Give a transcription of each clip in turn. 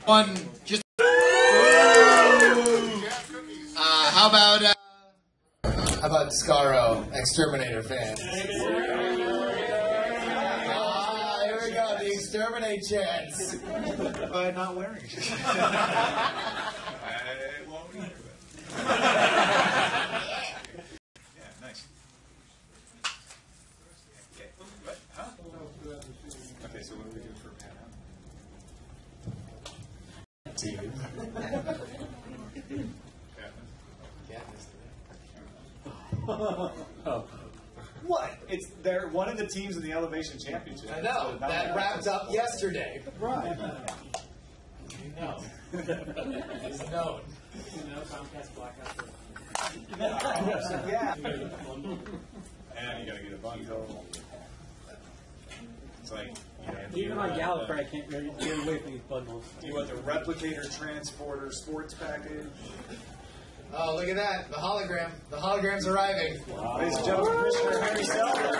One, just. How about Scaro, Exterminator fan? Here we go, the Exterminate chance. By not wearing it. I won't either. Yeah, nice. Okay. What? Huh? Okay, so what do we do for Pat? What? It's they're one of the teams in the Elevation Championship. I know. So that wrapped up yesterday. Right. You know. It's known. Comcast blackout. Yeah. And you gotta get a bundle. It's like, Even on Gallifrey, I can't really get away from these bundles. Do you want the Replicator Transporter Sports Package? Oh, look at that. The hologram. The hologram's arriving. Wow. Ladies and gentlemen, Commissioner Harry Sigler.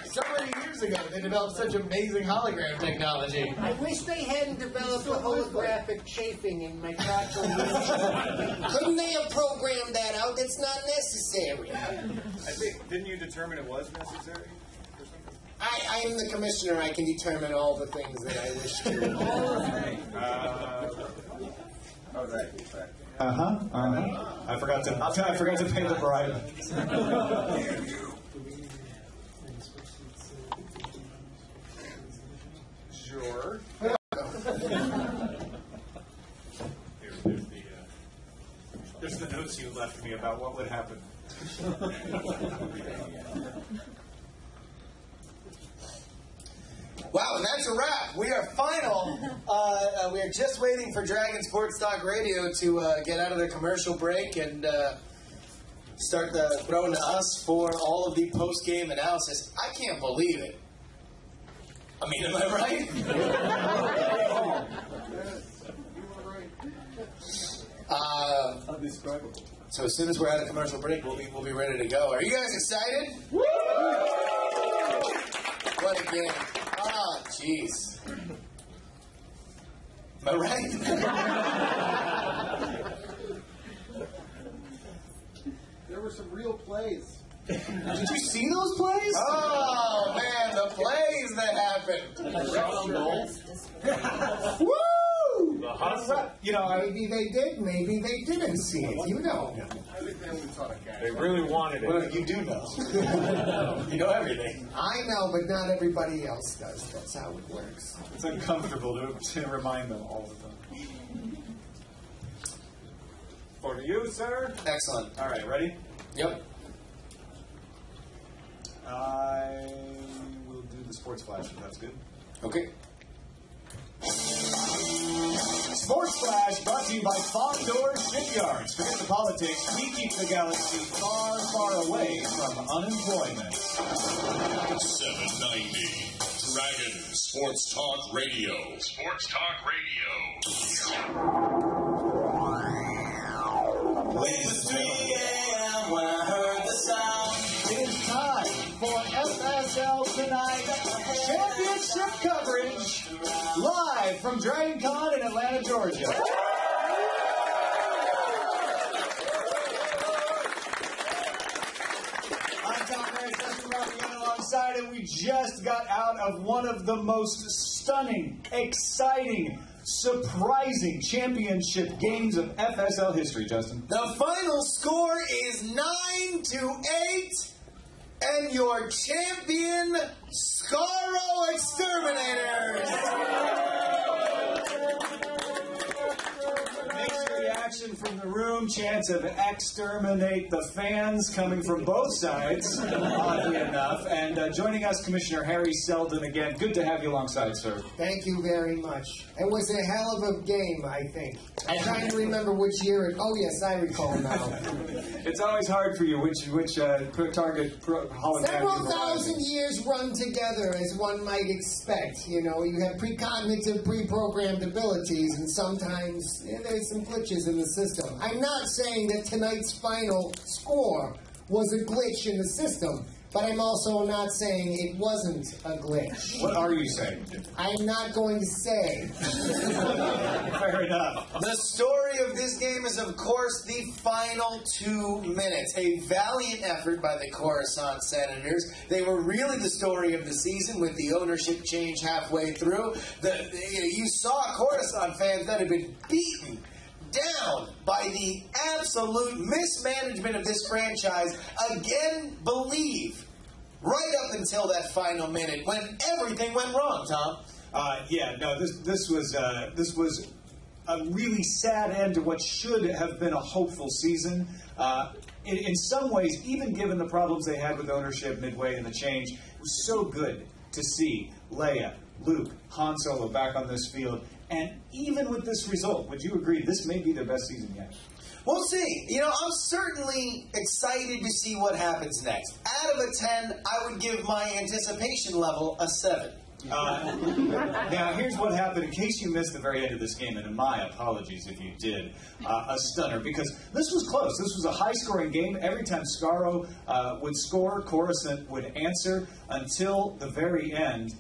Several years ago, they developed such amazing hologram technology. I wish they hadn't developed the holographic chafing in my crotchal region. Couldn't they have programmed that out? It's not necessary. I think, didn't you determine it was necessary? I am the commissioner. I can determine all the things that I wish to. I forgot to pay the bribe. Sure. There's the notes you left me about what would happen. Wow, and that's a wrap. We are final. We are just waiting for Dragon Sports Talk Radio to get out of their commercial break and start throwing to us for all of the post-game analysis. I can't believe it. I mean, am I right? Undescribable. So as soon as we're out of commercial break, we'll be ready to go. Are you guys excited? Woo! What a game. Ah, jeez. Am I right? There were some real plays. Did you see those plays? Oh, man, the plays that happened. Woo! The hustle. You know, Maybe they did, maybe they didn't see it. You know. they really wanted it. Well, you do know. You know everything. I know, but not everybody else does. That's how it works. It's uncomfortable to remind them all the time. For you, sir. Excellent. All right, ready? Yep. I will do the sports flash if that's good. Okay. Sports Flash brought to you by Fondor Shipyards. Forget the politics. We keep the galaxy far, far away from unemployment. 790 Dragon Sports Talk Radio. Sports Talk Radio. Ladies and gentlemen, when I heard the sound, It's time for FSL Tonight Championship coverage live from DragonCon in Atlanta, Georgia. I'm Tom Merritt, alongside, and we just got out of one of the most stunning, exciting, surprising championship games of FSL history, Justin. the final score is 9-8, and your champion, Scaro Exterminators. Mixed reaction from the room, chance of exterminate the fans coming from both sides, oddly enough. And joining us, Commissioner Harry Seldon again. Good to have you alongside, sir. Thank you very much. It was a hell of a game, I think. I'm trying to remember which year it... Oh, yes, I recall now. It's always hard for you which target hologram. Several thousand years run together, as one might expect. You know, you have precognitive, pre-programmed abilities, and sometimes there's some glitches in the system. I'm not saying that tonight's final score was a glitch in the system, but I'm also not saying it wasn't a glitch. What are you saying? I'm not going to say. Fair enough. The story of this game is, of course, the final 2 minutes. A valiant effort by the Coruscant Senators. They were really the story of the season with the ownership change halfway through. You saw Coruscant fans that had been beaten down by the absolute mismanagement of this franchise again believe right up until that final minute when everything went wrong, Tom. This was a really sad end to what should have been a hopeful season. In some ways, even given the problems they had with ownership midway in the change, it was so good to see Leia, Luke, Han Solo back on this field. And even with this result, would you agree this may be their best season yet? We'll see. You know, I'm certainly excited to see what happens next. Out of a 10, I would give my anticipation level a 7. Now, here's what happened. In case you missed the very end of this game, and my apologies if you did, a stunner, because this was close. This was a high-scoring game. Every time Skaro would score, Coruscant would answer until the very end.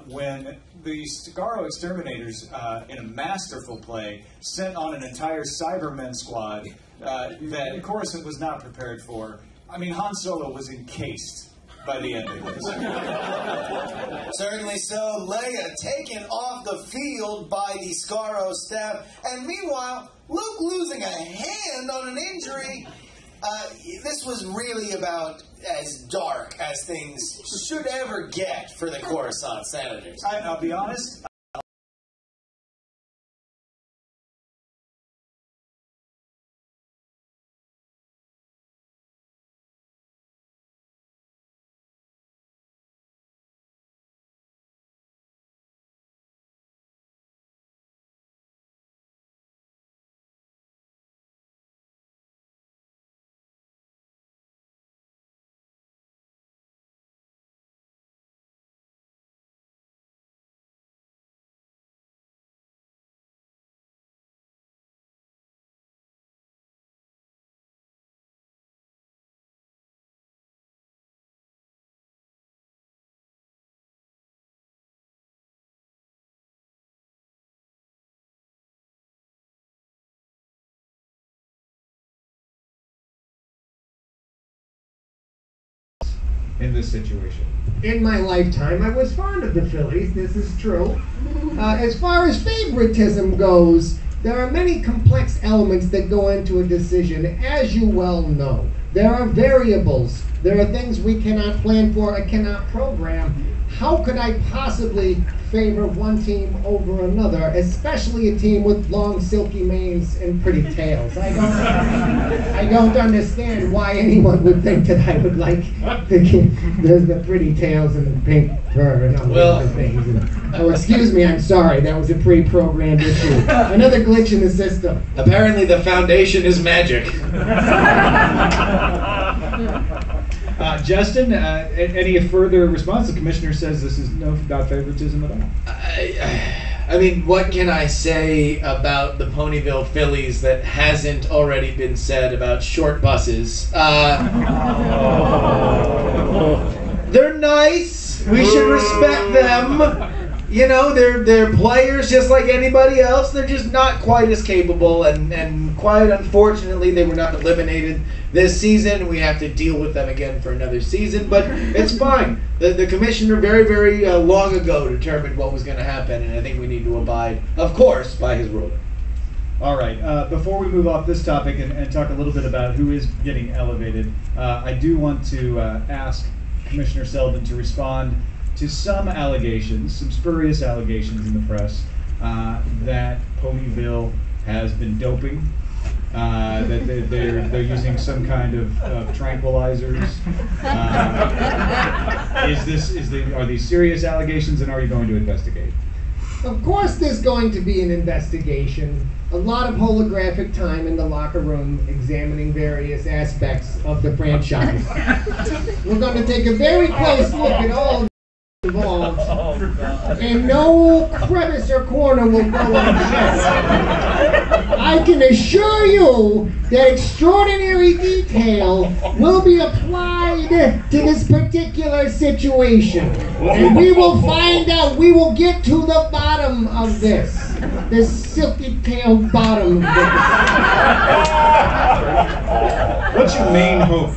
When the Skaro exterminators, in a masterful play, sent on an entire Cybermen squad that Coruscant was not prepared for. I mean, Han Solo was encased by the end of this. Certainly so. Leia taken off the field by the Skaro staff, and meanwhile, Luke losing a hand on an injury. This was really about as dark as things should ever get for the Coruscant Senators. I'll be honest. In this situation? In my lifetime, I was fond of the Phillies, this is true. As far as favoritism goes, there are many complex elements that go into a decision, as you well know. There are variables. There are things we cannot plan for or cannot program. How could I possibly favor one team over another, especially a team with long, silky manes and pretty tails? I don't understand why anyone would think that I would like the pretty tails and the pink fur and all these other things. And, oh, excuse me, I'm sorry. That was a pre-programmed issue. Another glitch in the system. Apparently the foundation is magic. Justin, any further response? The commissioner says this is no about favoritism at all. I mean, what can I say about the Ponyville Phillies that hasn't already been said about short buses? They're nice. We should respect them. You know, they're players just like anybody else. They're just not quite as capable, and quite unfortunately, they were not eliminated this season. We have to deal with them again for another season, but it's fine. The commissioner very, very long ago determined what was going to happen, and I think we need to abide, of course, by his ruling. All right. Before we move off this topic and talk a little bit about who is getting elevated, I do want to ask Commissioner Selden to respond to some allegations, some spurious allegations in the press, that Ponyville has been doping, that they're using some kind of tranquilizers. Are these serious allegations, and are you going to investigate? Of course there's going to be an investigation. A lot of holographic time in the locker room examining various aspects of the franchise. We're going to take a very close look at all involved. and no crevice or corner will go unchecked. I can assure you that extraordinary detail will be applied to this particular situation. And we will find out, we will get to the bottom of this silky-tailed bottom of this. What's your main hope?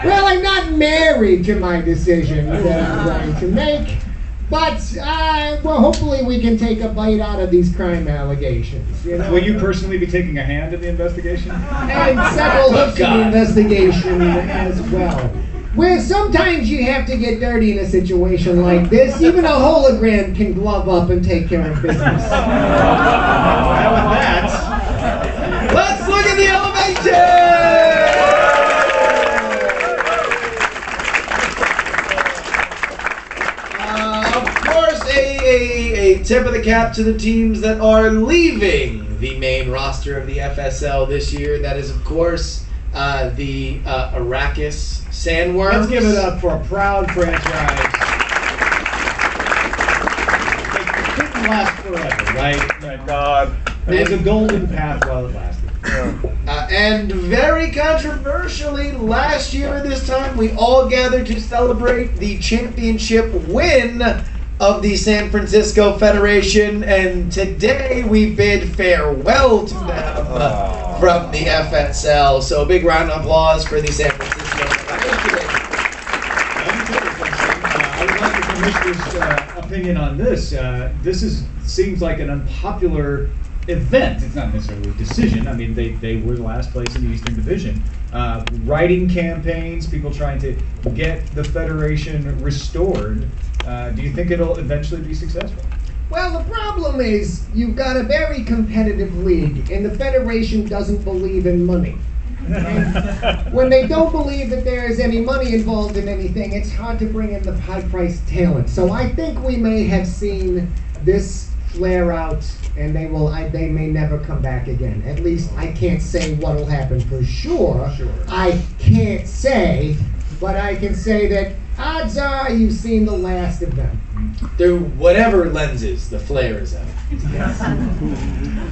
Well, I'm not married to my decision that I'm going to make, but well, hopefully we can take a bite out of these crime allegations. You know? Will you personally be taking a hand in the investigation? And several hooks in the investigation as well. Where sometimes you have to get dirty in a situation like this. Even a hologram can glove up and take care of business. Well, with that, let's look at the elevation! Of course, a tip of the cap to the teams that are leaving the main roster of the FSL this year. That is, of course, the Arrakis Sandworms. Let's give it up for a proud franchise. It couldn't last forever, right? Thank God. It was a golden path while it lasted. And very controversially, last year at this time, we all gathered to celebrate the championship win of the San Francisco Federation, and today we bid farewell to them from the FSL. So a big round of applause for the San Francisco Federation. I would like the commissioner's opinion on this. Seems like an unpopular event. It's not necessarily a decision. I mean, they were the last place in the Eastern Division. Writing campaigns, people trying to get the Federation restored. Do you think it'll eventually be successful? Well, the problem is you've got a very competitive league, and the Federation doesn't believe in money. And when they don't believe that there is any money involved in anything, it's hard to bring in the high-priced talent. So I think we may have seen this flare out, and they may never come back again. At least I can't say what will happen for sure. I can't say, but I can say that odds are you've seen the last of them. Through whatever lenses the flare is out.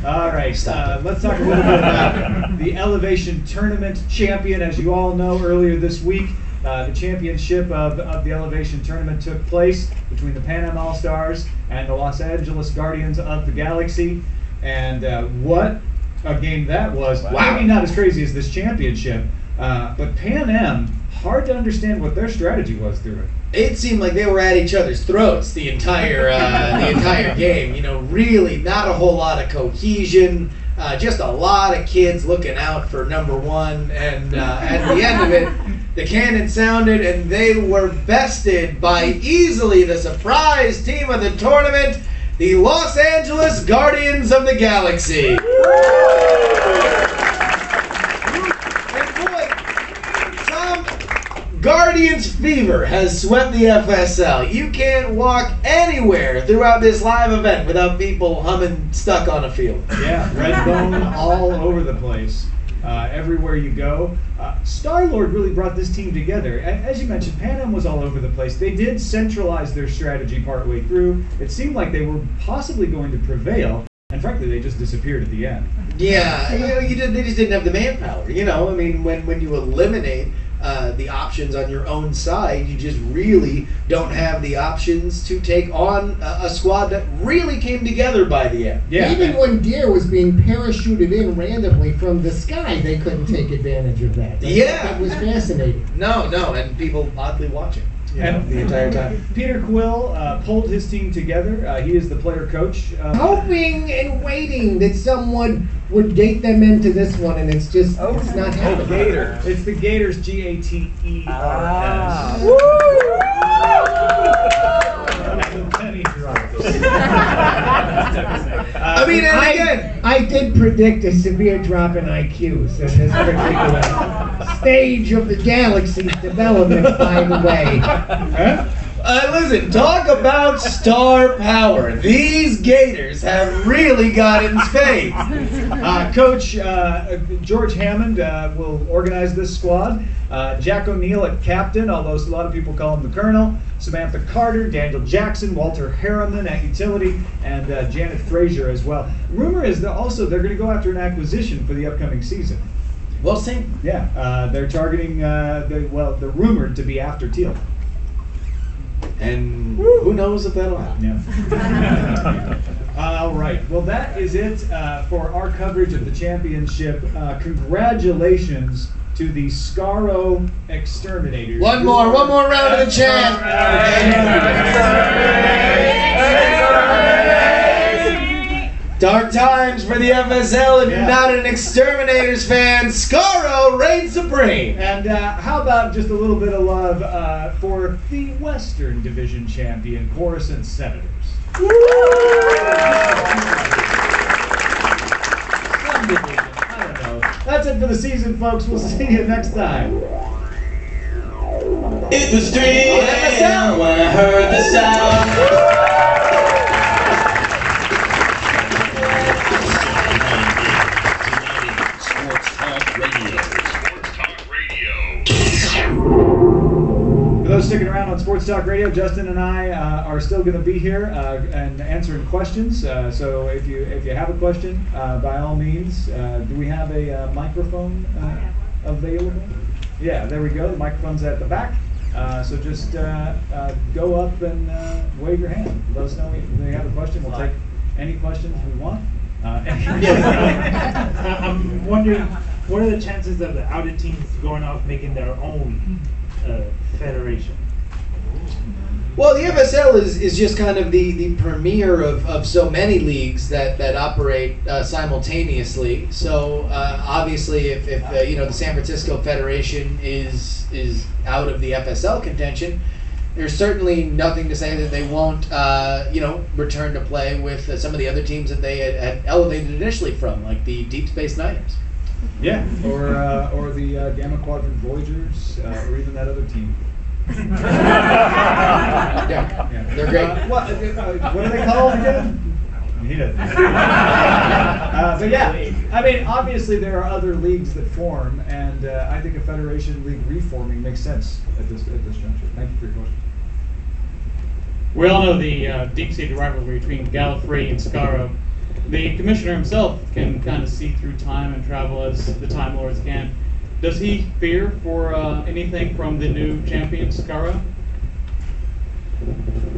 All right, let's talk a little bit about the Elevation Tournament champion. As you all know, earlier this week, the championship of the Elevation Tournament took place between the Pan Am All-Stars and the Los Angeles Guardians of the Galaxy. And what a game that was. Wow. Maybe not as crazy as this championship, but Pan Am, hard to understand what their strategy was through it. It seemed like they were at each other's throats the entire game. You know, really not a whole lot of cohesion. Just a lot of kids looking out for number one. And at the end of it, the cannon sounded and they were bested by easily the surprise team of the tournament, the Los Angeles Guardians of the Galaxy. Guardians fever has swept the FSL. You can't walk anywhere throughout this live event without people humming Stuck on a Field. Yeah, red bone all over the place. Everywhere you go. Star-Lord really brought this team together. As you mentioned, Pan Am was all over the place. They did centralize their strategy partway through. It seemed like they were possibly going to prevail, and frankly, they just disappeared at the end. Yeah, they just didn't have the manpower. You know, I mean, when you eliminate the options on your own side, you just really don't have the options to take on a squad that really came together by the end. Yeah. Even when gear was being parachuted in randomly from the sky, they couldn't take advantage of that. That was fascinating. No, and people oddly watching. And the entire time. Peter Quill pulled his team together. He is the player coach. Hoping and waiting that someone would gate them into this one, and it's just it's not happening. Gator. It's the Gators, Gaters. Penny drops. I mean, and again, I did predict a severe drop in IQs in this particular stage of the galaxy's development, by the way. Listen, talk about star power. These Gators have really got it in spades. Coach George Hammond will organize this squad. Jack O'Neill at captain, although a lot of people call him the Colonel. Samantha Carter, Daniel Jackson, Walter Harriman at utility, and Janet Frazier as well. Rumor is that also they're going to go after an acquisition for the upcoming season. We'll see. Yeah, they're targeting, they're rumored to be after Teal. And who knows if that'll happen. Yeah. All right. Well, that is it for our coverage of the championship. Congratulations to the Scaro Exterminators. One more round of the chant. Dark times for the FSL, and Yeah. not an Exterminators fan. Scaro reigns supreme. And how about just a little bit of love for the Western Division champion, Coruscant Senators. Some division. I don't know. That's it for the season, folks. We'll see you next time. It was 3 a.m. when I heard the sound. Sports Talk Radio. Sports Talk Radio. For those sticking around on Sports Talk Radio, Justin and I are still going to be here and answering questions. So if you have a question, by all means, do we have a microphone available? Yeah, there we go. The microphone's at the back. So just go up and wave your hand. Let us know if you have a question. We'll take any questions we want. I'm wondering, what are the chances of the outed teams going off making their own federation? Well, the FSL is just kind of the premier of so many leagues that operate simultaneously. So obviously, if the San Francisco Federation is out of the FSL contention, there's certainly nothing to say that they won't return to play with some of the other teams that they had elevated initially from, like the Deep Space Niners. Yeah, or the Gamma Quadrant Voyagers, or even that other team. Yeah, they're great. What are they called again? He doesn't. But yeah, I mean, obviously there are other leagues that form, and I think a federation league reforming makes sense at this juncture. Thank you for your question. We all know the deep-seated rivalry between Gallifrey and Scaro. The commissioner himself can kind of see through time and travel as the Time Lords can. Does he fear for anything from the new champion, Scaro?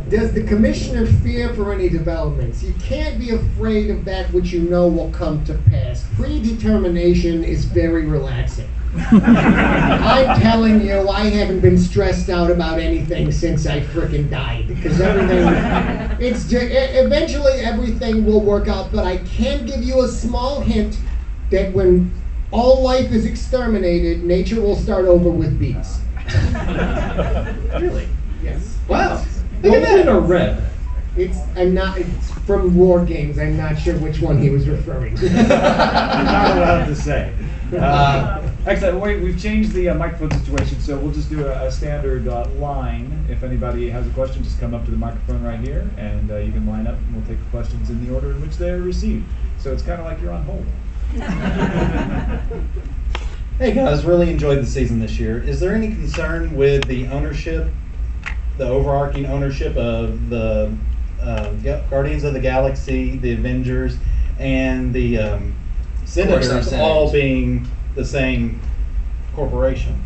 Does the commissioner fear for any developments? You can't be afraid of that which you know will come to pass. Predetermination is very relaxing. I'm telling you, I haven't been stressed out about anything since I frickin' died, because eventually everything will work out. But I can give you a small hint that when all life is exterminated, nature will start over with bees. Really? Yes. Wow. Golden or red? It's from War Games. I'm not sure which one he was referring to. You're not allowed to say. Excellent. We've changed the microphone situation, so we'll just do a standard line. If anybody has a question, just come up to the microphone right here, and you can line up, and we'll take the questions in the order in which they are received. So it's kind of like you're on hold. Hey guys, really enjoyed the season this year. Is there any concern with the ownership, the overarching ownership of the Guardians of the Galaxy, the Avengers, and the Senators all being the same corporation?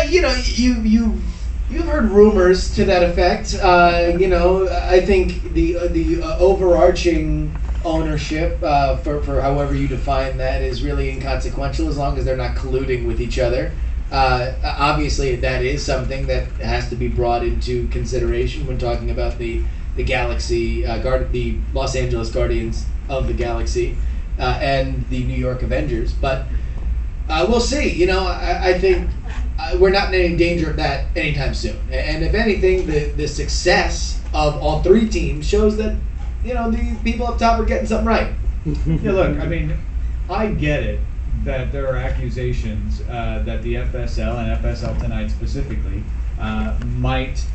You've heard rumors to that effect. I think the overarching ownership, for however you define that, is really inconsequential as long as they're not colluding with each other. Obviously, that is something that has to be brought into consideration when talking about the Galaxy, the Los Angeles Guardians of the Galaxy, and the New York Avengers. But we'll see. I think we're not in any danger of that anytime soon. And if anything, the success of all three teams shows that the people up top are getting something right. Yeah, look, I mean, I get it that there are accusations that the FSL and FSL Tonight specifically might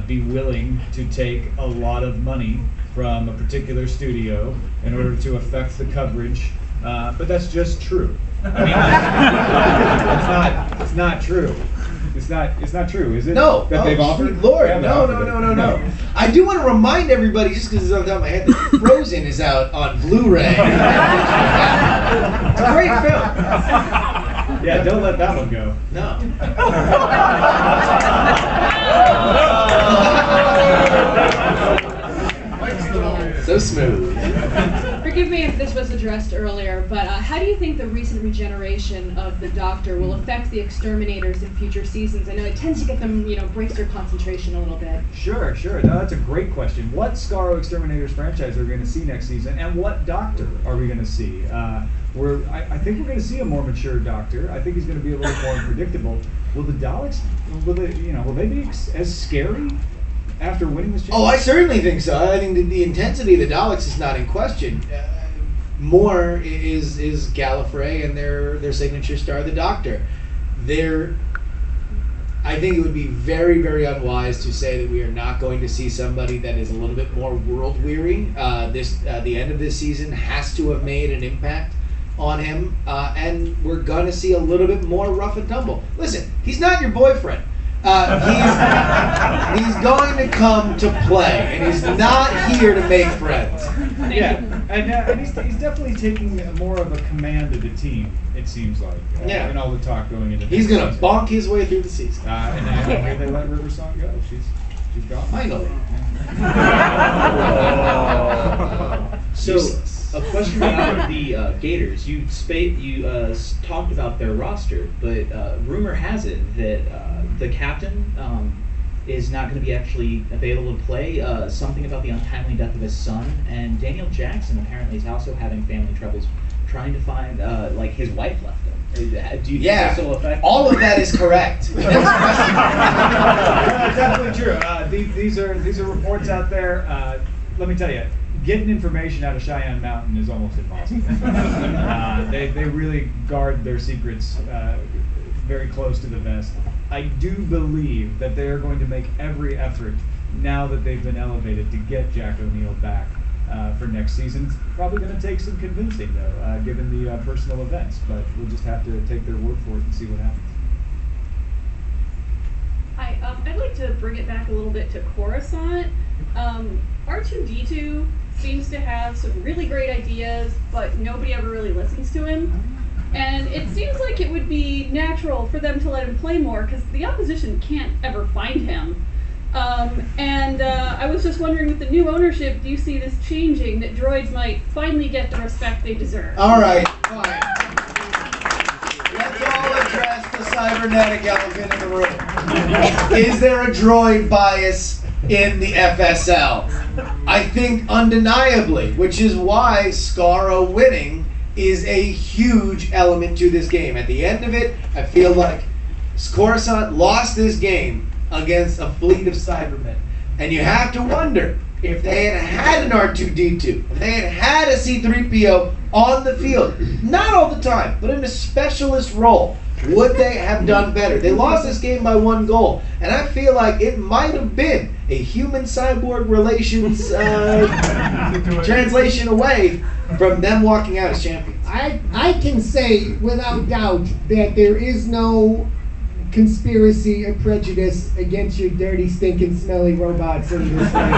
be willing to take a lot of money from a particular studio in order to affect the coverage, but that's just true. I mean, it's not true. It's not true, is it? No. That they've offered? Lord, Yeah, no. I do want to remind everybody, just because it's on the top of my head, that Frozen is out on Blu-ray. It's a great film. Yeah, don't let that one go. No. So smooth. Forgive me if this was addressed earlier, but how do you think the recent regeneration of the Doctor will affect the Exterminators in future seasons? I know it tends to get them, breaks their concentration a little bit. Sure. No, that's a great question. What Skaro Exterminators franchise are we going to see next season, and what Doctor are we going to see? I think we're going to see a more mature Doctor. I think he's going to be a little more unpredictable. Will the Daleks? Will they be as scary after winning this championship? Oh, I certainly think so. I think the intensity of the Daleks is not in question. More is Gallifrey and their signature star, the Doctor. I think it would be very, very unwise to say that we are not going to see somebody that is a little bit more world weary. The end of this season has to have made an impact on him, and we're gonna see a little bit more rough and tumble. Listen, he's not your boyfriend. He's going to come to play, and he's not here to make friends. Yeah, and he's definitely taking more of a command of the team, it seems like. In all the talk going into He's going to bonk his way through the season. And I hear they let River Song go. She's gone. Finally. So, a question about the Gators. You talked about their roster, but rumor has it that the captain is not going to be actually available to play. Something about the untimely death of his son, and Daniel Jackson apparently is also having family troubles trying to find his wife left him. Do you think that's still affect? All of that is correct. That's definitely true. These are reports out there. Let me tell you, getting information out of Cheyenne Mountain is almost impossible. They really guard their secrets very close to the vest. I do believe that they are going to make every effort now that they've been elevated to get Jack O'Neill back for next season. It's probably going to take some convincing, though, given the personal events. But we'll just have to take their word for it and see what happens. Hi, I'd like to bring it back a little bit to Coruscant. R2-D2 seems to have some really great ideas, but nobody ever really listens to him. And it seems like it would be natural for them to let him play more, because the opposition can't ever find him. I was just wondering, with the new ownership, do you see this changing, that droids might finally get the respect they deserve? All right, fine. Let's all address the cybernetic elephant in the room. Is there a droid bias in the FSL? I think undeniably, which is why Skaro winning is a huge element to this game. At the end of it, I feel like Coruscant lost this game against a fleet of Cybermen. And you have to wonder, if they had had an R2-D2, if they had had a C-3PO on the field, not all the time, but in a specialist role, would they have done better? They lost this game by 1 goal, and I feel like it might have been a human-cyborg relations translation away from them walking out as champions. I can say without doubt that there is no conspiracy and prejudice against your dirty, stinking, smelly robots in this thing.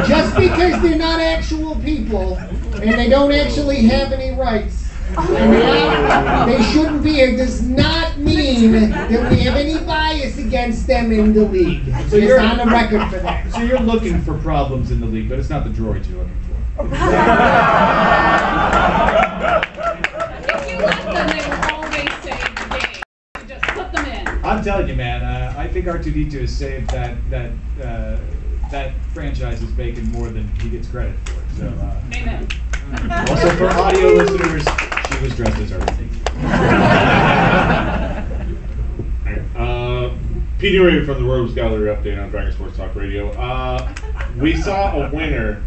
Just because they're not actual people and they don't actually have any rights, and they shouldn't be here, does not mean that we have any bias against them in the league. So it's you're on the record for that. So you're looking for problems in the league, but it's not the droids you're looking for. If you let them, they will always save the game. You just put them in. I'm telling you, man. I think R2-D2 has saved that franchise's bacon more than he gets credit for. So. Amen. Also, for audio listeners, she was dressed as everything. PD Radio from the Rogues Gallery update on Dragon Sports Talk Radio. We saw a winner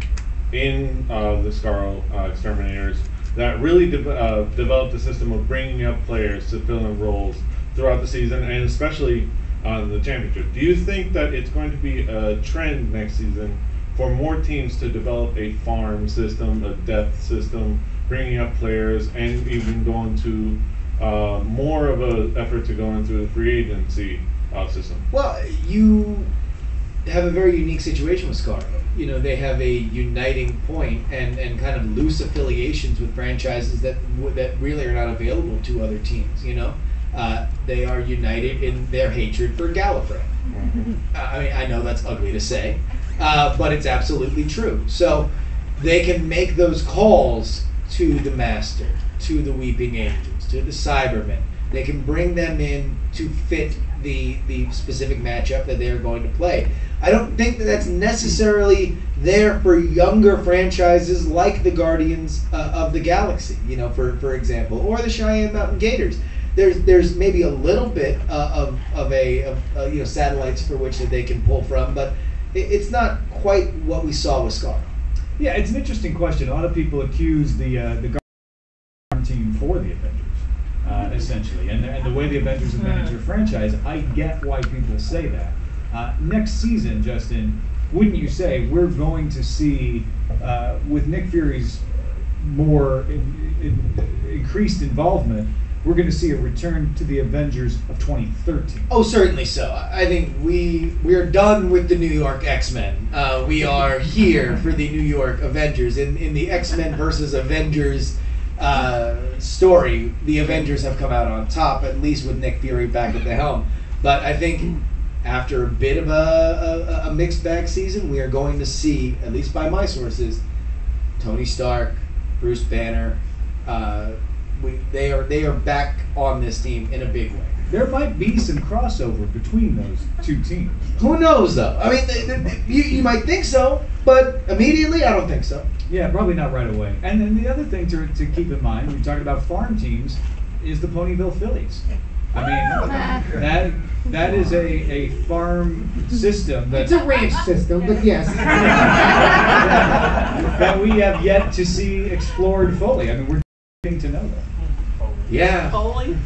in the Skaro Exterminators that really developed a system of bringing up players to fill in roles throughout the season, and especially on the championship. Do you think that it's going to be a trend next season for more teams to develop a farm system, a depth system, bringing up players, and even going to more of an effort to go into the free agency system? Well, you have a very unique situation with Scar. You know, they have a uniting point and kind of loose affiliations with franchises that really are not available to other teams. You know, they are united in their hatred for Gallifrey. I mean, I know that's ugly to say, but it's absolutely true. So they can make those calls to the Master, to the Weeping Angels, to the Cybermen. They can bring them in to fit the specific matchup that they're going to play. I don't think that that's necessarily there for younger franchises like the Guardians of the Galaxy, you know, for example, or the Cheyenne Mountain Gators. There's maybe a little bit of you know, satellites for which that they can pull from, but it's not quite what we saw with Scar. Yeah, it's an interesting question. A lot of people accuse the Guardian team for the Avengers, essentially, and the way the Avengers have managed their franchise. I get why people say that. Next season, Justin, wouldn't you say we're going to see, with Nick Fury's more increased involvement, we're going to see a return to the Avengers of 2013? Oh, certainly so. I think we are done with the New York X-Men. We are here for the New York Avengers. In the X-Men versus Avengers story, the Avengers have come out on top, at least with Nick Fury back at the helm. But I think after a bit of a mixed bag season, we are going to see, at least by my sources, Tony Stark, Bruce Banner, they are back on this team in a big way. There might be some crossover between those two teams. Who knows, though? I mean, you might think so, but immediately, I don't think so. Yeah, probably not right away. And then the other thing to keep in mind, we talked about farm teams, is the Ponyville Phillies. I mean, that is a farm system. That's, it's a ranch system, but yes. that we have yet to see explored fully. I mean, we're getting to know that. Yeah. Foley?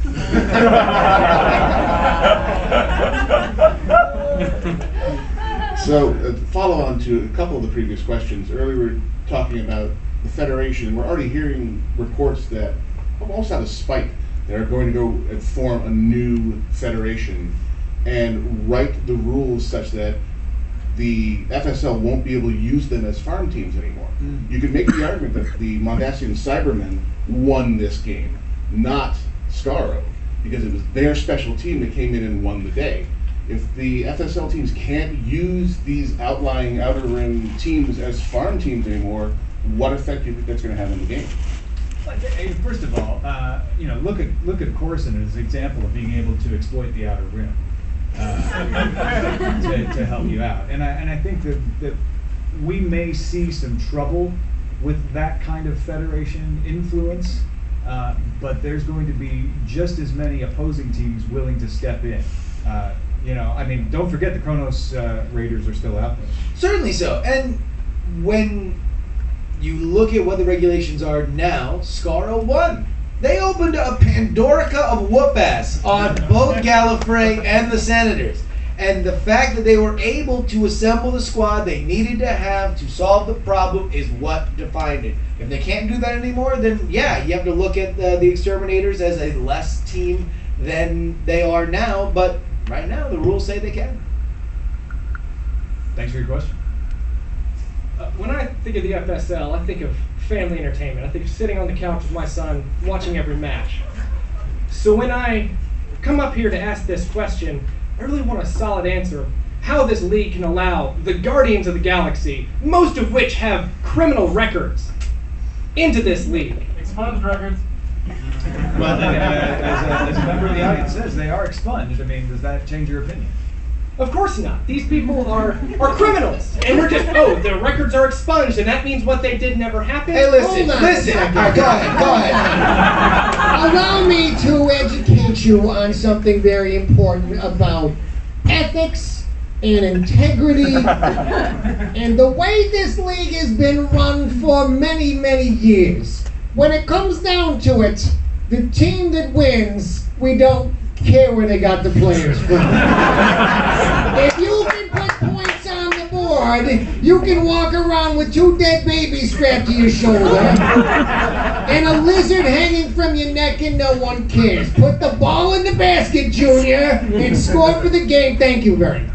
So, follow on to a couple of the previous questions. Earlier we were talking about the Federation. We're already hearing reports that, almost out of spite, they're going to go and form a new Federation and write the rules such that the FSL won't be able to use them as farm teams anymore. You could make the argument that the Mondasian Cybermen won this game, not Skaro, because it was their special team that came in and won the day. If the FSL teams can't use these outlying outer rim teams as farm teams anymore, what effect do you think that's going to have on the game? First of all, you know, look at Coruscant as an example of being able to exploit the outer rim to help you out, and I think that we may see some trouble with that kind of Federation influence, but there's going to be just as many opposing teams willing to step in. You know, I mean, don't forget the Kronos Raiders are still out there. Certainly so, and when you look at what the regulations are now, Skaro won. They opened a Pandorica of whoop-ass on both Gallifrey and the Senators. And the fact that they were able to assemble the squad they needed to have to solve the problem is what defined it. If they can't do that anymore, then yeah, you have to look at the Exterminators as a less team than they are now. But right now, the rules say they can. Thanks for your question. When I think of the FSL, I think of family entertainment. I think of sitting on the couch with my son, watching every match. So when I come up here to ask this question, I really want a solid answer of how this league can allow the Guardians of the Galaxy, most of which have criminal records, into this league. Expunged records. Well, as a member of the audience says, they are expunged. I mean, does that change your opinion? Of course not. These people are criminals. And we're just, oh, their records are expunged, and that means what they did never happened? Hey, listen. Go ahead. Allow me to educate you on something very important about ethics and integrity and the way this league has been run for many, many years. When it comes down to it, the team that wins, we don't care where they got the players from. If you can put points on the board, you can walk around with 2 dead babies strapped to your shoulder and a lizard hanging from your neck and no one cares. Put the ball in the basket, Junior, and score for the game. Thank you very much.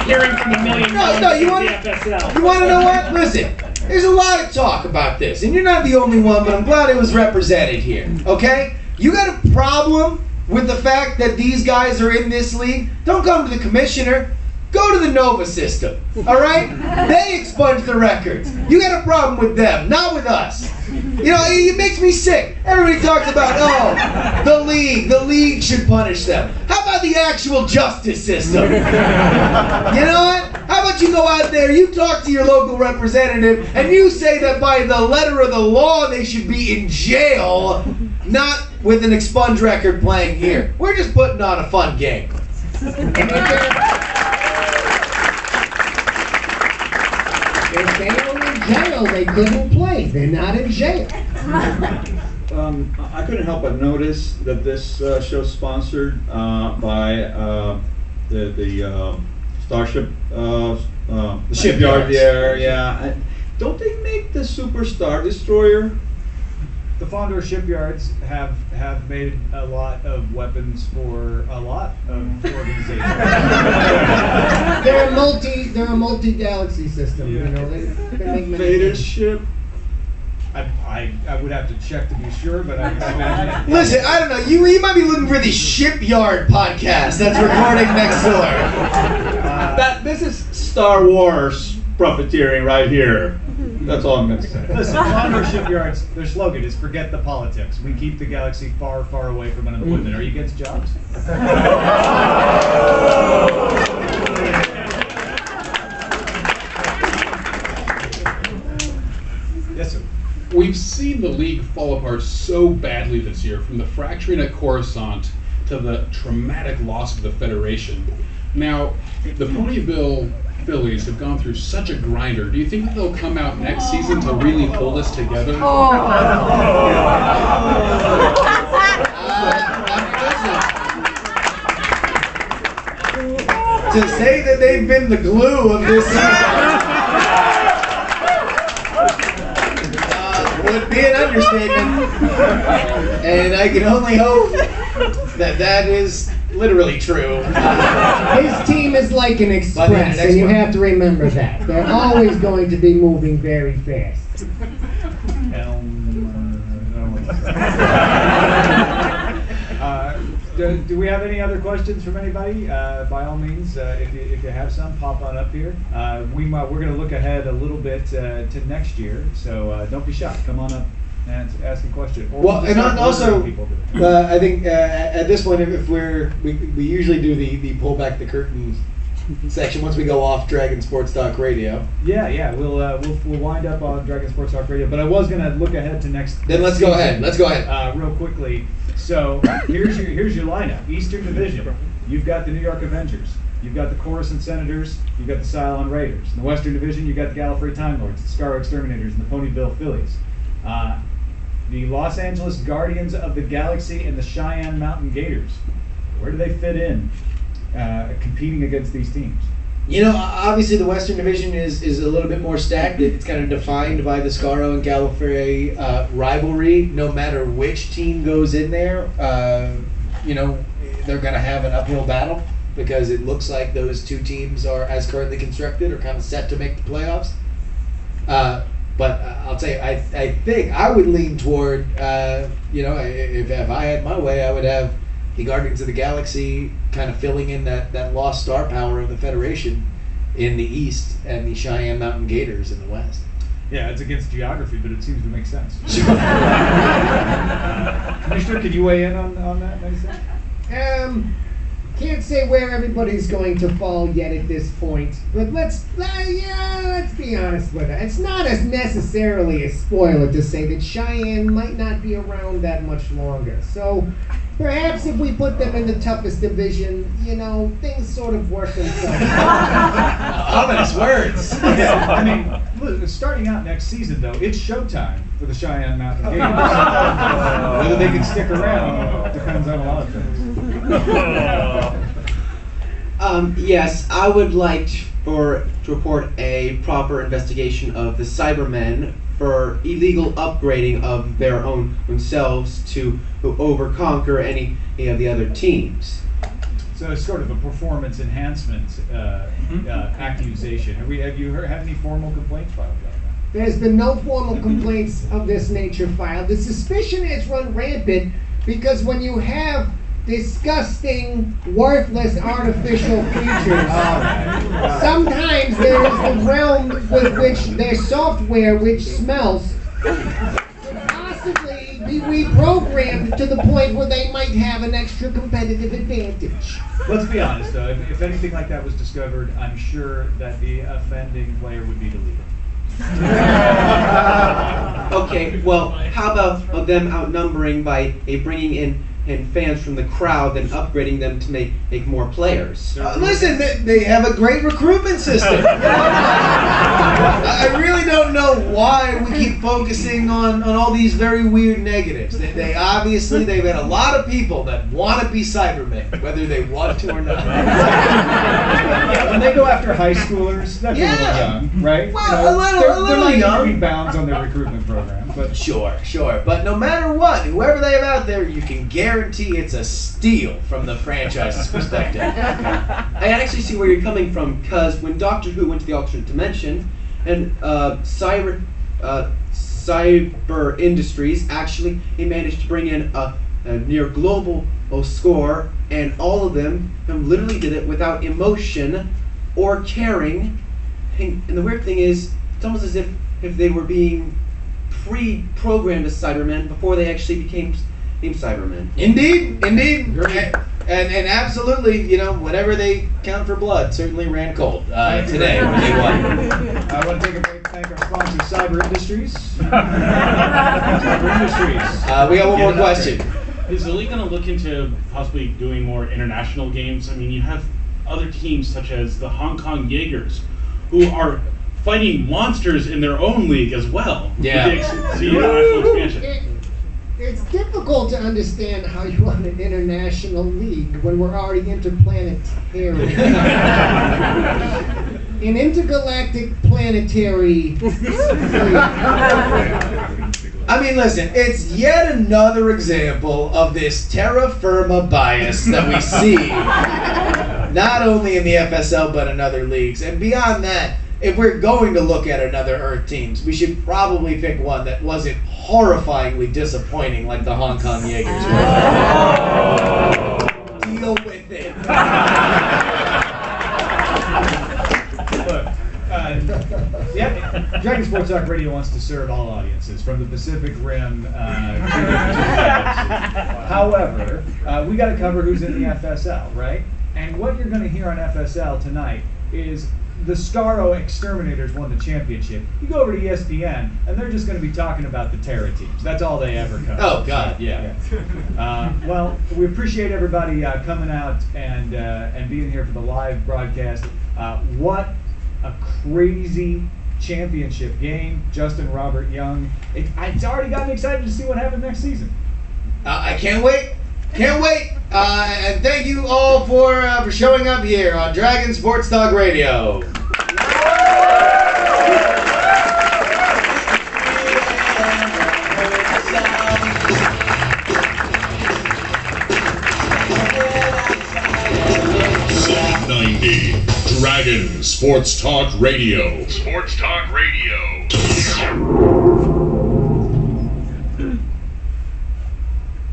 Hearing from a million No, you want to know what? Listen, there's a lot of talk about this, and you're not the only one, but I'm glad it was represented here, okay? You got a problem with the fact that these guys are in this league? Don't come to the commissioner. Go to the Nova system, all right? They expunge the records. You got a problem with them, not with us. You know, it makes me sick. Everybody talks about, oh, the league should punish them. How about the actual justice system? You know what? How about you go out there, you talk to your local representative, and you say that by the letter of the law they should be in jail, not with an expunged record playing here. We're just putting on a fun game. If they were in jail, they couldn't play. They're not in jail. I couldn't help but notice that this show's sponsored by the Starship, the shipyard there. Yeah, don't they make the Super Star Destroyer? The Fondor shipyards have made a lot of weapons for a lot of organizations. They're a multi-galaxy system. You know, they make many Vader's things. ship. I would have to check to be sure, but I imagine. Listen, I don't know. You might be looking for the Shipyard podcast that's recording next door. This is Star Wars profiteering right here. That's all I'm going to say. Listen, Fondor shipyards, their slogan is "Forget the politics. We keep the galaxy far, far away from men and women." Are you against jobs? Yes, sir. We've seen the league fall apart so badly this year, from the fracturing at Coruscant to the traumatic loss of the Federation. Now, the Ponyville Phillies have gone through such a grinder. Do you think that they'll come out next season to really hold us together? To say that they've been the glue of this season would be an understatement. And I can only hope that that is literally true. His team is like an express, and you have to remember that. They're always going to be moving very fast. Do we have any other questions from anybody? By all means, if you have some, pop on up here. We're going to look ahead a little bit to next year, so don't be shy. Come on up and ask a question. Or Well, and also, people I think at this point, if we usually do the pull back the curtain section once we go off Dragon Sports Talk Radio. Yeah, we'll wind up on Dragon Sports Talk Radio, but I was going to look ahead to next. Then let's go ahead. Let's go ahead. Real quickly. So here's your lineup. Eastern Division. You've got the New York Avengers. You've got the Coruscant Senators. You've got the Cylon Raiders. In the Western Division, you've got the Gallifrey Time Lords, the Skaro Exterminators, and the Ponyville Phillies. The Los Angeles Guardians of the Galaxy and the Cheyenne Mountain Gators. Where do they fit in competing against these teams? You know, obviously the Western Division is a little bit more stacked. It's kind of defined by the Skaro and Gallifrey rivalry. No matter which team goes in there, you know, they're going to have an uphill battle because it looks like those two teams are, as currently constructed, are kind of set to make the playoffs. But I'll tell you, I think I would lean toward, you know, if I had my way, I would have the Guardians of the Galaxy kind of filling in that lost star power of the Federation in the East and the Cheyenne Mountain Gators in the West. Yeah, it's against geography, but it seems to make sense. Commissioner, could you weigh in on that? Can't say where everybody's going to fall yet at this point, but let's be honest with it. It's not as necessarily a spoiler to say that Cheyenne might not be around that much longer. So Perhaps if we put them in the toughest division, you know, things sort of work themselves. Ominous words. Yeah, I mean, look, starting out next season, though, it's showtime for the Cheyenne Mountain Gators. Whether they can stick around depends on a lot of things. Yes, I would like to report a proper investigation of the Cybermen for illegal upgrading of their own themselves to overconquer any of the other teams. So it's sort of a performance enhancement accusation. Have you had any formal complaints filed about that? There's been no formal complaints of this nature filed. The suspicion has run rampant because when you have disgusting, worthless artificial creatures, sometimes there is the realm with which their software, which smells, could possibly be reprogrammed to the point where they might have an extra competitive advantage. Let's be honest, though. If anything like that was discovered, I'm sure that the offending player would be deleted. Okay, well, how about them outnumbering by bringing in fans from the crowd and upgrading them to make more players? Listen, they have a great recruitment system. I really don't know why we keep focusing on all these very weird negatives. They obviously, they've had a lot of people that want to be Cybermen, whether they want to or not. When they go after high schoolers, that's a little young, right? Well, a little they're young. leaving bounds on their recruitment program, but Sure. But no matter what, whoever they have out there, you can guarantee it's a steal from the franchise's perspective. I actually see where you're coming from, because when Doctor Who went to the alternate dimension, and cyber industries actually managed to bring in a near global score, and all of them literally did it without emotion or caring. And the weird thing is, it's almost as if they were being pre-programmed as Cybermen before they actually became Cybermen. Indeed. And absolutely, you know, whatever they count for blood certainly ran cold today when they won. I want to take a break to thank our sponsor, Cyber Industries. Cyber Industries. We got one more question. Is the league going to look into possibly doing more international games? I mean, you have other teams such as the Hong Kong Jaegers, who are fighting monsters in their own league as well. Yeah. International expansion. It's difficult to understand how you run an international league when we're already interplanetary. An intergalactic planetary league. I mean, listen, it's yet another example of this terra firma bias that we see, not only in the FSL but in other leagues. And beyond that, if we're going to look at another Earth teams, we should probably pick one that wasn't horrifyingly disappointing like the Hong Kong Jaegers were. Deal with it. Dragon Sports Talk Radio wants to serve all audiences, from the Pacific Rim to the galaxy. However, we got to cover who's in the FSL, right? And what you're going to hear on FSL tonight is the Skaro Exterminators won the championship. You go over to ESPN, and they're just going to be talking about the Terra teams. That's all they ever cover. Oh, God, yeah. Well, we appreciate everybody coming out and being here for the live broadcast. What a crazy championship game. Justin Robert Young. It's already got me excited to see what happens next season. I can't wait. Can't wait. And thank you all for showing up here on Dragon Sports Talk Radio. Dragon Sports Talk Radio. Sports Talk Radio.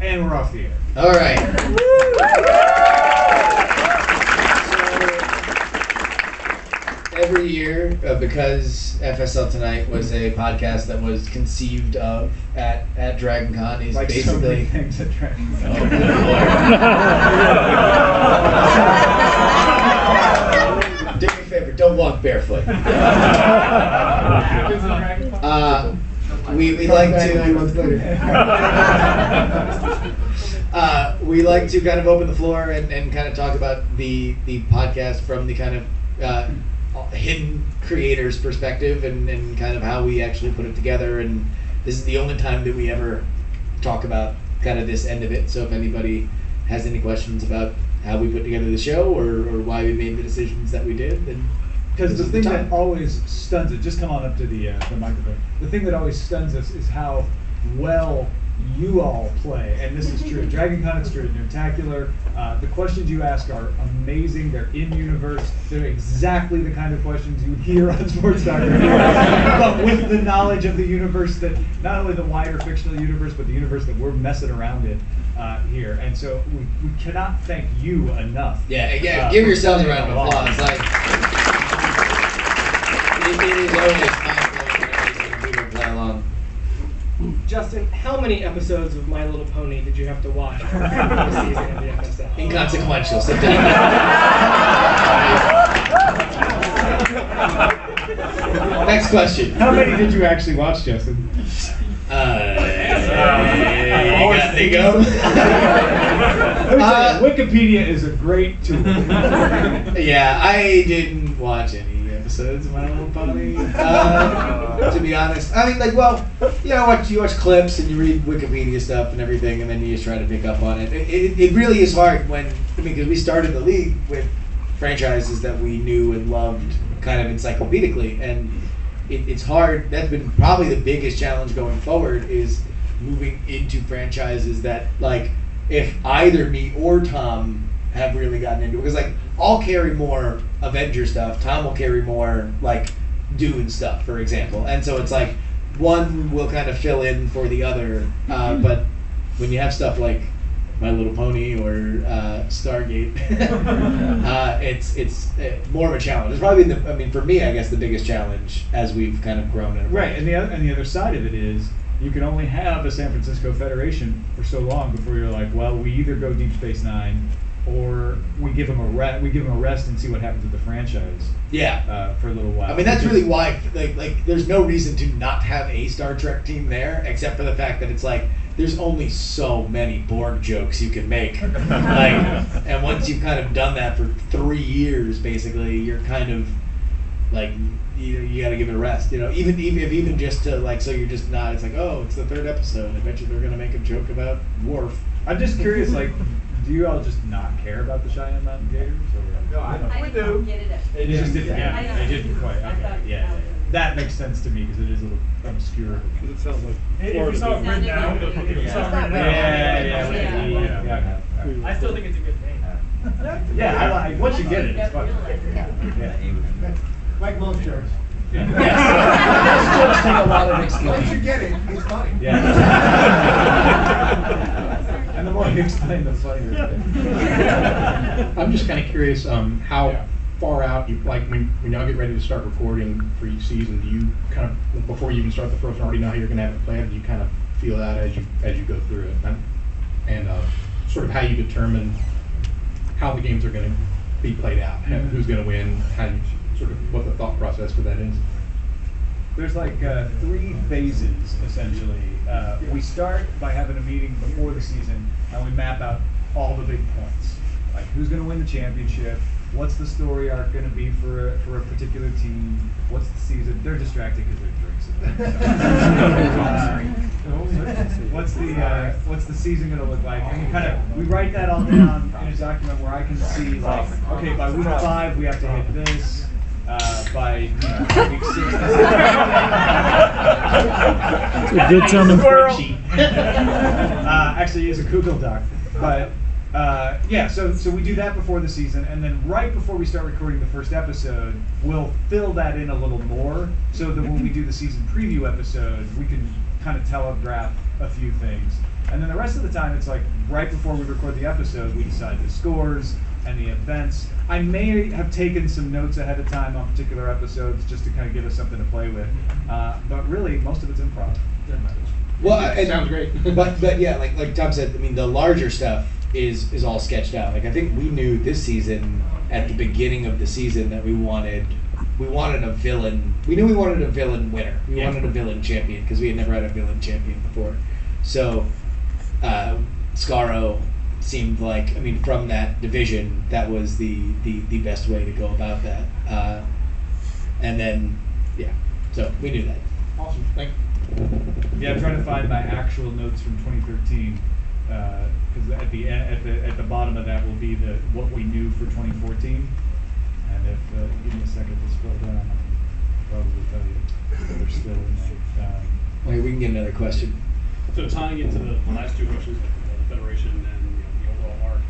And we're off the air. All right. So, every year, because FSL Tonight was a podcast that was conceived of at DragonCon, he's like basically so many things at DragonCon. Oh, good Lord. Do me a favor, don't walk barefoot. We like to we like to kind of open the floor and kind of talk about the podcast from the kind of hidden creator's perspective and kind of how we actually put it together. And this is the only time that we ever talk about kind of this end of it. So if anybody has any questions about how we put together the show or why we made the decisions that we did, then because the thing that always stuns it, just come on up to the microphone. The thing that always stuns us is how well you all play, and this is true. DragonCon is true. Nerdtacular. The questions you ask are amazing. They're in universe. They're exactly the kind of questions you would hear on Sports Talk Radio, but with the knowledge of the universe that not only the wider fictional universe, but the universe that we're messing around in here. And so we cannot thank you enough. Yeah, give yourselves a round of applause. Like it is always fun when people play along. Justin, how many episodes of My Little Pony did you have to watch for the season of the FSL? Inconsequential. Sit down. Next question. How many did you actually watch, Justin? They go. Wikipedia is a great tool. Yeah, I didn't watch any episodes of My Little Pony. To be honest, I mean, like, well, you know, you watch clips and you read Wikipedia stuff and everything, and then you just try to pick up on it. It really is hard when, I mean, because we started the league with franchises that we knew and loved kind of encyclopedically, and it's hard. That's been probably the biggest challenge going forward, is moving into franchises that, like, if either me or Tom have really gotten into it, because, like, I'll carry more Avenger stuff, Tom will carry more, like, Dune stuff, for example, and so it's like one will kind of fill in for the other, but when you have stuff like My Little Pony or Stargate, it's more of a challenge. It's probably I mean, for me, I guess the biggest challenge as we've kind of grown. Right, and the other side of it is you can only have a San Francisco Federation for so long before you're like, well, we either go Deep Space Nine or we give them a rest and see what happens with the franchise. Yeah, for a little while. I mean, that's really why. Like, there's no reason to not have a Star Trek team there, except for the fact that it's like there's only so many Borg jokes you can make. And once you've kind of done that for 3 years, basically, you're kind of like you got to give it a rest. You know, even just to like, so you're just not. It's like, oh, it's the 3rd episode. I bet you they're gonna make a joke about Worf. I'm just curious, like, do you all just not care about the Cheyenne Mountain Gators? Or? No, I do. Get it. It just didn't. Yeah, they didn't quite. Okay, yeah. That makes sense to me because it is a little obscure. It sounds like. If you saw it written down, Yeah. I still think it's a good name. Yeah, I like. Once you get it, it's fun. Yeah. Like most jokes. Yes. Most jokes take a lot of explaining. Once you get it, it's funny. Yeah. And the more you explain, the funnier. I'm just kind of curious how far out you like when y'all get ready to start recording for each season. Do you kind of, before you even start the first one, already know how you're going to have it planned? Do you kind of feel that as you go through it, and sort of how you determine how the games are going to be played out, who's going to win, how you sort of what the thought process for that is? There's like 3 phases, essentially. We start by having a meeting before the season, and we map out all the big points. Like, who's going to win the championship? What's the story arc going to be for a particular team? What's the season? They're distracted because they're drinks. What's the season going to look like? And we write that all down in a document where I can see, like, okay, by week 5 we have to hit this. By week 6. It's a good German spreadsheet. Actually, use a Google Doc. But so we do that before the season, and then right before we start recording the first episode, we'll fill that in a little more, so that when we do the season preview episode, we can kind of telegraph a few things. And then the rest of the time, it's like right before we record the episode, we decide the scores and the events. I may have taken some notes ahead of time on particular episodes just to kind of give us something to play with. But really, most of it's improv. Well, it sounds great. but yeah, like Tom said, I mean, the larger stuff is all sketched out. Like, I think we knew this season, at the beginning of the season, that we wanted a villain. We knew we wanted a villain winner. We wanted a villain champion because we had never had a villain champion before. So, Scarro, seemed like, I mean, from that division, that was the best way to go about that. And then, yeah, so we knew that. Awesome. Thank you. Yeah, I'm trying to find my actual notes from 2013 because at the bottom of that will be what we knew for 2014. And if give me a second to scroll down, I'll probably tell you they're still in there. Wait, we can get another question. So tying into the last two questions, the Federation and the overall arc,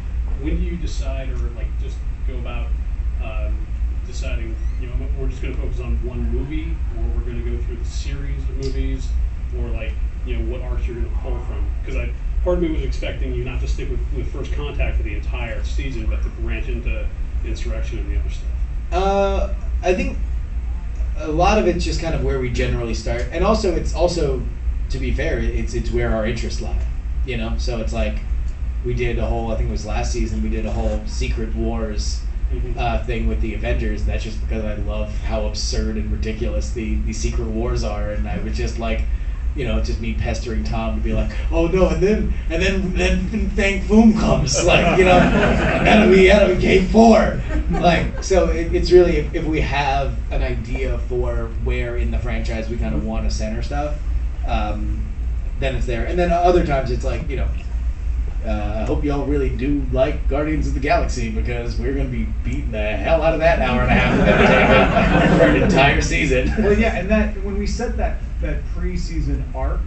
when do you decide, or like just go about deciding, we're just going to focus on one movie, or we're going to go through the series of movies, or like, what arcs you're going to pull from? Because part of me was expecting you not to stick with First Contact for the entire season, but to branch into Insurrection and the other stuff. I think a lot of it's just kind of where we generally start, and also it's also, to be fair, it's where our interests lie, So it's like we did a whole, I think it was last season, we did a whole Secret Wars thing with the Avengers, and that's just because I love how absurd and ridiculous the Secret Wars are, and I was just like, just me pestering Tom to be like, oh no, and then Fang Foom comes, like, and that'll be game 4. Like, so it's really, if we have an idea for where in the franchise we kind of want to center stuff, then it's there. And then other times it's like, I hope y'all really do like Guardians of the Galaxy, because we're going to be beating the hell out of that hour and a half for an entire season. Well, yeah, and that when we set that preseason arc,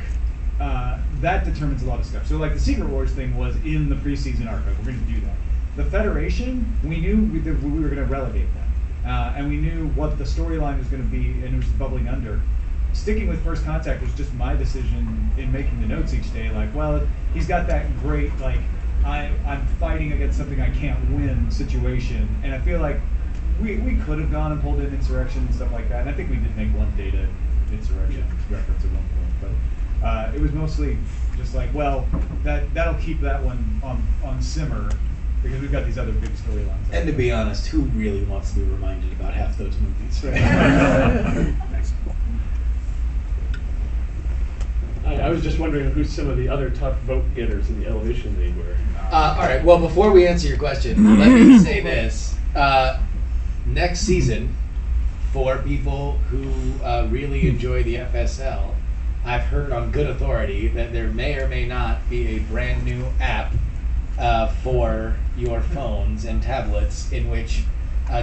that determines a lot of stuff. So, like, the Secret Wars thing was in the preseason arc. Like, we're going to do that. The Federation, we knew we were going to relegate that, and we knew what the storyline was going to be, and it was bubbling under. Sticking with First Contact was just my decision in making the notes each day. Like, well, he's got that great, like, I'm fighting against something I can't win situation, and I feel like we could have gone and pulled in Insurrection and stuff like that. And I think we did make one Data Insurrection reference at one point, but it was mostly just like, well, that'll keep that one on simmer, because we've got these other big storylines. And to be honest, who really wants to be reminded about half those movies? Thanks. I was just wondering who some of the other top vote getters in the Elevation League were. All right, well, before we answer your question, let me say this. Next season, for people who really enjoy the FSL, I've heard on good authority that there may or may not be a brand new app for your phones and tablets in which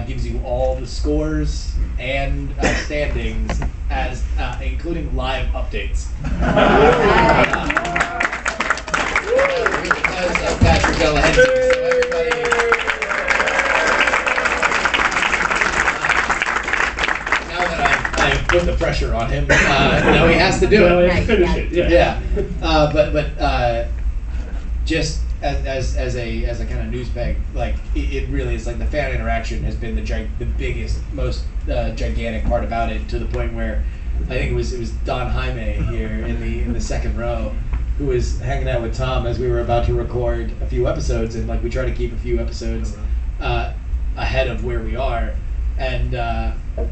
gives you all the scores and standings, as including live updates. Because of Patrick Delahanty, so everybody. Now that I've put the pressure on him, now he has to do it. Yeah. But just as a kind of news peg, like it really is, like, the fan interaction has been the biggest, most gigantic part about it, to the point where I think it was Don Jaime here in the second row who was hanging out with Tom as we were about to record a few episodes, and like we try to keep a few episodes ahead of where we are, and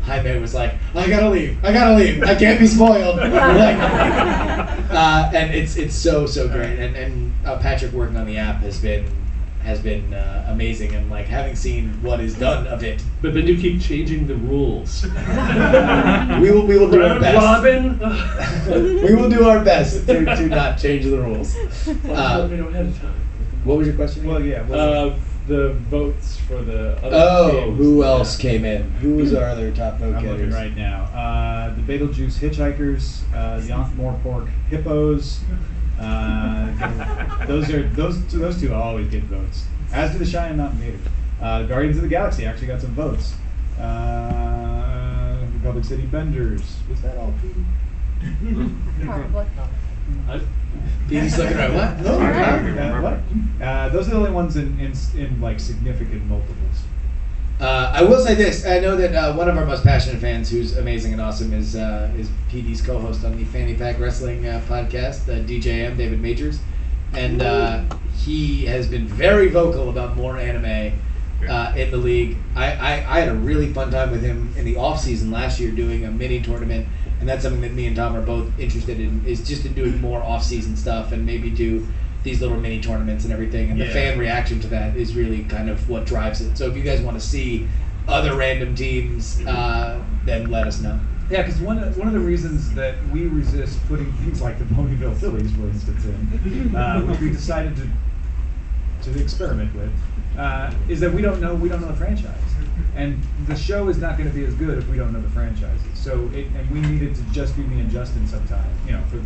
Jaime was like, I gotta leave, I can't be spoiled. And it's so great, and Patrick working on the app has been amazing, and like having seen what is done of it. But then you keep changing the rules. we will do our best. Robin. We will do our best to not change the rules. Let me know ahead of time. What was your question? Well, yeah. The votes for the other teams. Who else came in? Who was our other top vote I'm looking getters? right now. The Betelgeuse Hitchhikers, Yonth Morpork Hippos. Those two always get votes. As do the Cheyenne Mountain Gators. Guardians of the Galaxy actually got some votes. Republic City Benders. Was that all P? Probably. He's looking right. What? No. What? Those are the only ones in like significant multiples. I will say this. I know that one of our most passionate fans, who's amazing and awesome, is PD's co-host on the Fanny Pack Wrestling podcast, DJM, David Majors. And he has been very vocal about more anime in the league. I had a really fun time with him in the off-season last year doing a mini tournament, and that's something that me and Tom are both interested in, is just in doing more off-season stuff, and maybe do these little mini tournaments and everything, and the fan reaction to that is really kind of what drives it. So if you guys want to see other random teams, then let us know. Yeah, because one of the reasons that we resist putting things like the Ponyville Phillies, for instance, in, which we decided to experiment with, is that we don't know the franchise, and the show is not going to be as good if we don't know the franchises. So and we needed to just be me and Justin sometime,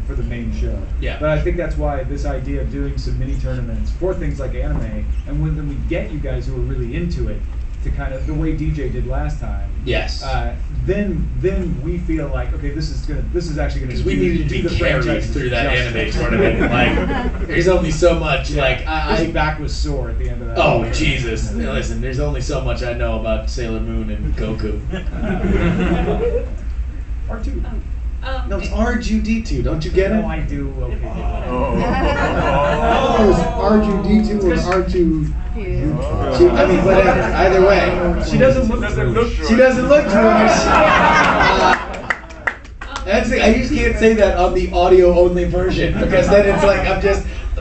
for the main show. Yeah. But I think that's why this idea of doing some mini tournaments for things like anime, and when we get you guys who are really into it, to kind of the way DJ did last time. Yes. Then we feel like, okay, this is actually gonna. We needed to be carried through that anime tournament. Like, there's only so much. Like, my back was sore at the end of that. Oh Jesus! Listen, there's only so much I know about Sailor Moon and Goku. R2. No, it's R2D2. Don't you get it? No, I do. Okay. R2D2 or R2? I mean, whatever. Either way, she doesn't look. She doesn't look Jewish. That's the, I just can't say that on the audio only version because then it's like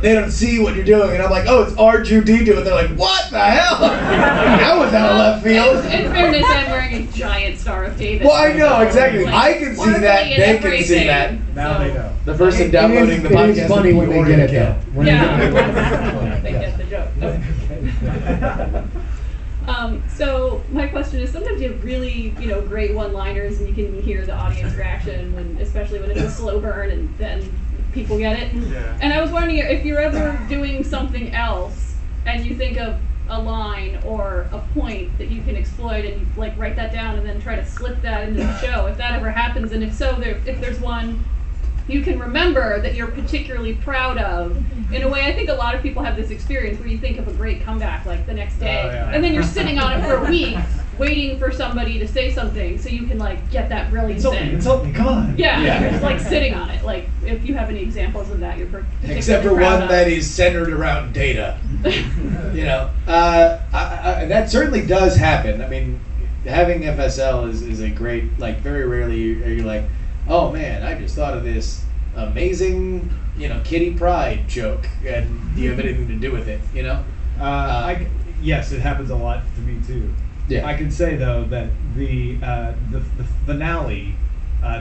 they don't see what you're doing, and I'm like, oh, it's R2D2, and they're like, what the hell? That was out of left field. In fairness, I'm wearing a giant Star of David. Well, I know exactly. I can see that. They can see that. Now they know. The person downloading the podcast. It's funny when they get it, though. They get the joke. So my question is, sometimes you have really, great one-liners, and you can hear the audience reaction, especially when it's a slow burn, and then people get it. Yeah. And I was wondering if you're ever doing something else, and you think of a line or a point that you can exploit, and you write that down, and then try to slip that into the show. If that ever happens, and if so, if there's one you can remember that you're particularly proud of. In a way, I think a lot of people have this experience where you think of a great comeback like the next day, and then you're sitting on it for a week, waiting for somebody to say something so you can get that brilliance in. Insult me, come on. Yeah, you're just sitting on it. If you have any examples of that, you're particularly except for proud one of. that is centered around data. That certainly does happen. I mean, having FSL is a great, very rarely are you like, oh man, I just thought of this amazing, Kitty Pride joke, and do you have anything to do with it, Yes, it happens a lot to me too. Yeah. I can say though that the finale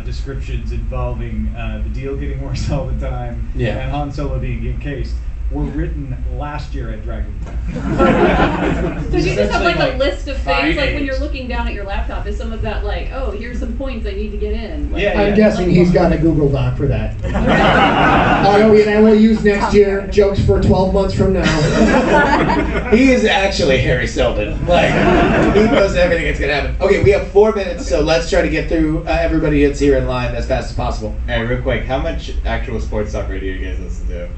descriptions involving the deal getting worse all the time and Han Solo being encased were written last year at DragonCon. So you just have a list of things, when you're looking down at your laptop, is some of that oh, here's some points I need to get in? I'm guessing he's got a Google Doc for that. I will use next year, jokes for 12 months from now. He is actually Harry Seldon. He knows everything that's going to happen. Okay, we have 4 minutes, so let's try to get through everybody that's here in line as fast as possible. Hey, real quick, how much actual sports talk radio you guys listen to?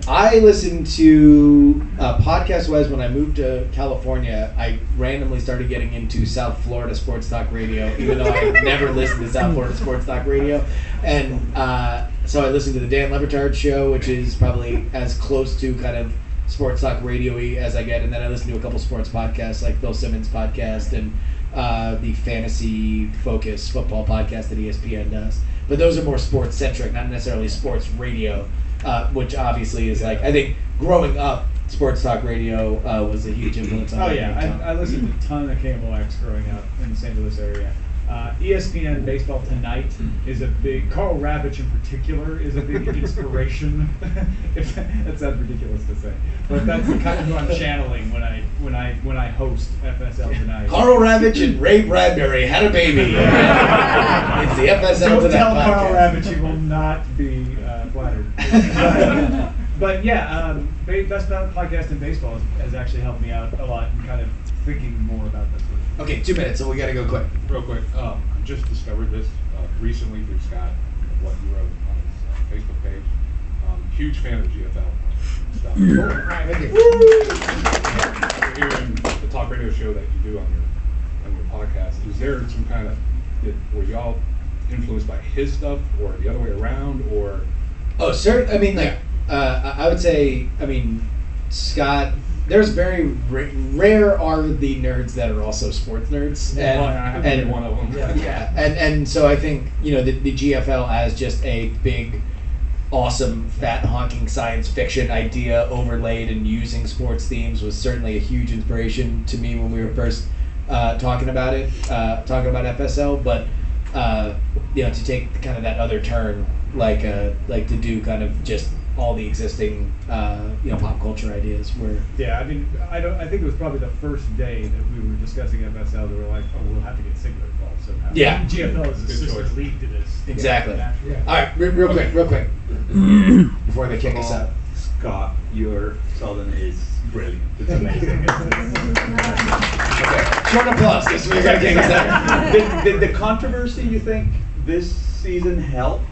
I listened to podcast-wise when I moved to California. I randomly started getting into South Florida sports talk radio, even though I had never listened to South Florida sports talk radio. And so I listened to the Dan Lebertard show, which is probably as close to kind of sports talk radio-y as I get. And then I listened to a couple sports podcasts, like Bill Simmons' podcast and the Fantasy Focus football podcast that ESPN does. But those are more sports centric, not necessarily sports radio, which obviously is I think growing up, sports talk radio was a huge influence on me. I listened to a ton of KMOX growing up in the St. Louis area. ESPN Baseball Tonight is a big, Carl Ravitch in particular is a big inspiration. That sounds ridiculous to say, but that's the kind of who I'm channeling when I host FSL Tonight. Carl Ravitch and Ray Bradbury had a baby. It's the FSL Don't Tonight tell podcast. Carl Ravitch, he will not be flattered. But Best Podcast in Baseball has actually helped me out a lot in kind of thinking more about this. Okay, 2 minutes, so we got to go quick. Real quick, I just discovered this recently through Scott, what you wrote on his Facebook page. Huge fan of GFL stuff. We're hearing the talk radio show that you do on your podcast. Is there some kind of, were y'all influenced by his stuff, or the other way around, or? Oh, certainly. I mean, I would say, Scott. There's very rare are the nerds that are also sports nerds, and one of them. And so I think the GFL as just a big awesome, fat, honking science fiction idea overlaid and using sports themes was certainly a huge inspiration to me when we were first talking about FSL. But to take kind of that other turn, like to do kind of just all the existing pop culture ideas were. Yeah, I mean, I think it was probably the first day that we were discussing FSL that we were like, oh, we'll have to get Sigler involved somehow. Yeah. GFL is a sister league to this. Exactly. Yeah. All right, real quick, before they kick us out. Scott, your Southern is brilliant. It's amazing. Okay, short applause because we're gonna kick us out. Did the controversy, you think, this season helped?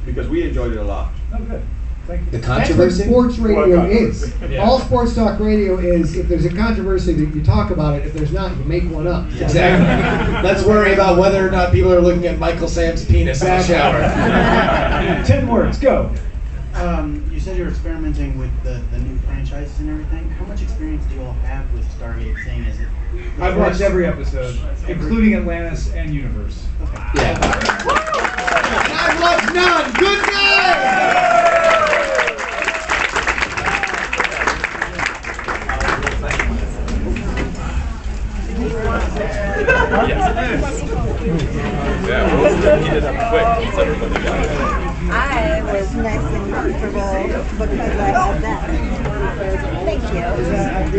Because we enjoyed it a lot. Oh, good. Thank you. The That's what controversy? sports radio is. Yeah. All sports talk radio is, if there's a controversy, that you talk about it. If there's not, you make one up. Exactly. Let's worry about whether or not people are looking at Michael Sam's penis in the shower. 10 words, go. You said you were experimenting with the new franchises and everything. How much experience do you all have with Stargate, seeing as it? I've watched every episode, including Atlantis and Universe. Yeah. I've watched none. Good night. Yeah, we'll heat it up quick once everybody got it. I was nice and comfortable because I had that. Thank you.